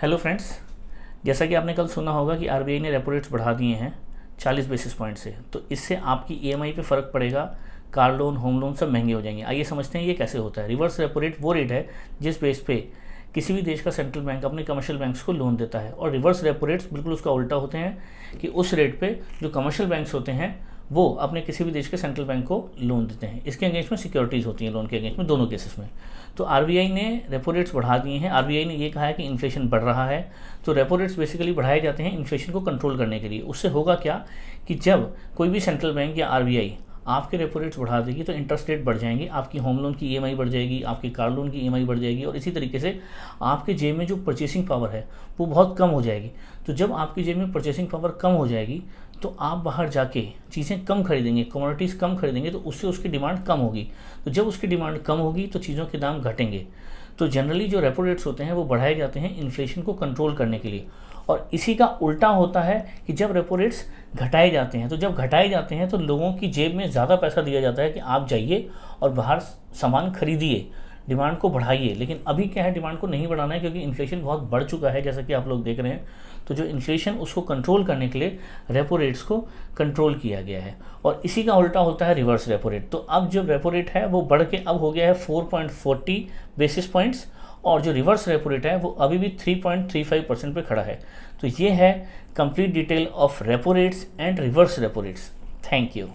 Hello friends, जैसा कि आपने कल सुना होगा कि आरबीआई ने रेपो रेट्स बढ़ा दिए हैं 40 बेसिस पॉइंट से। तो इससे आपकी ईएमआई पे फ़र्क पड़ेगा, कार लोन, होम लोन सब महंगे हो जाएंगे। आइए समझते हैं ये कैसे होता है। रिवर्स रेपो रेट वो रेट है जिस बेस पे किसी भी देश का सेंट्रल बैंक अपने कमर्शियल बैंक्स को लोन देता है, और रिवर्स रेपो रेट्स बिल्कुल उसका उल्टा होते हैं कि उस रेट पे जो कमर्शियल बैंक्स होते हैं वो अपने किसी भी देश के सेंट्रल बैंक को लोन देते हैं। इसके अगेंस्ट में सिक्योरिटीज़ होती हैं लोन के अगेंस्ट में, दोनों केसेस में। तो आरबीआई ने रेपो रेट्स बढ़ा दिए हैं। आरबीआई ने ये कहा है कि इन्फ्लेशन बढ़ रहा है, तो रेपो रेट्स बेसिकली बढ़ाए जाते हैं इन्फ्लेशन को कंट्रोल करने के लिए। उससे होगा क्या कि जब कोई भी सेंट्रल बैंक या आरबीआई आपके रेपो रेट्स बढ़ा देगी तो इंटरेस्ट रेट बढ़ जाएंगे, आपकी होम लोन की ईएमआई बढ़ जाएगी, आपके कार लोन की ईएमआई बढ़ जाएगी, और इसी तरीके से आपके जेब में जो परचेसिंग पावर है वो बहुत कम हो जाएगी। तो जब आपकी जेब में परचेसिंग पावर कम हो जाएगी तो आप बाहर जाके चीज़ें कम खरीदेंगे, कमोडिटीज़ कम खरीदेंगे, तो उससे उसकी डिमांड कम होगी। तो जब उसकी डिमांड कम होगी तो चीज़ों के दाम घटेंगे। तो जनरली जो रेपो रेट्स होते हैं वो बढ़ाए जाते हैं इन्फ्लेशन को कंट्रोल करने के लिए। और इसी का उल्टा होता है कि जब रेपो रेट्स घटाए जाते हैं, तो जब घटाए जाते हैं तो लोगों की जेब में ज़्यादा पैसा दिया जाता है कि आप जाइए और बाहर सामान खरीदिए, डिमांड को बढ़ाइए। लेकिन अभी क्या है, डिमांड को नहीं बढ़ाना है क्योंकि इन्फ्लेशन बहुत बढ़ चुका है, जैसा कि आप लोग देख रहे हैं। तो जो इन्फ्लेशन उसको कंट्रोल करने के लिए रेपो रेट्स को कंट्रोल किया गया है, और इसी का उल्टा होता है रिवर्स रेपो रेट। तो अब जो रेपो रेट है वो बढ़ के अब हो गया है 4.40 बेसिस पॉइंट्स, और जो रिवर्स रेपो रेट है वो अभी भी 3.35% पे खड़ा है। तो ये है complete detail of repo rates and reverse repo rates. Thank you.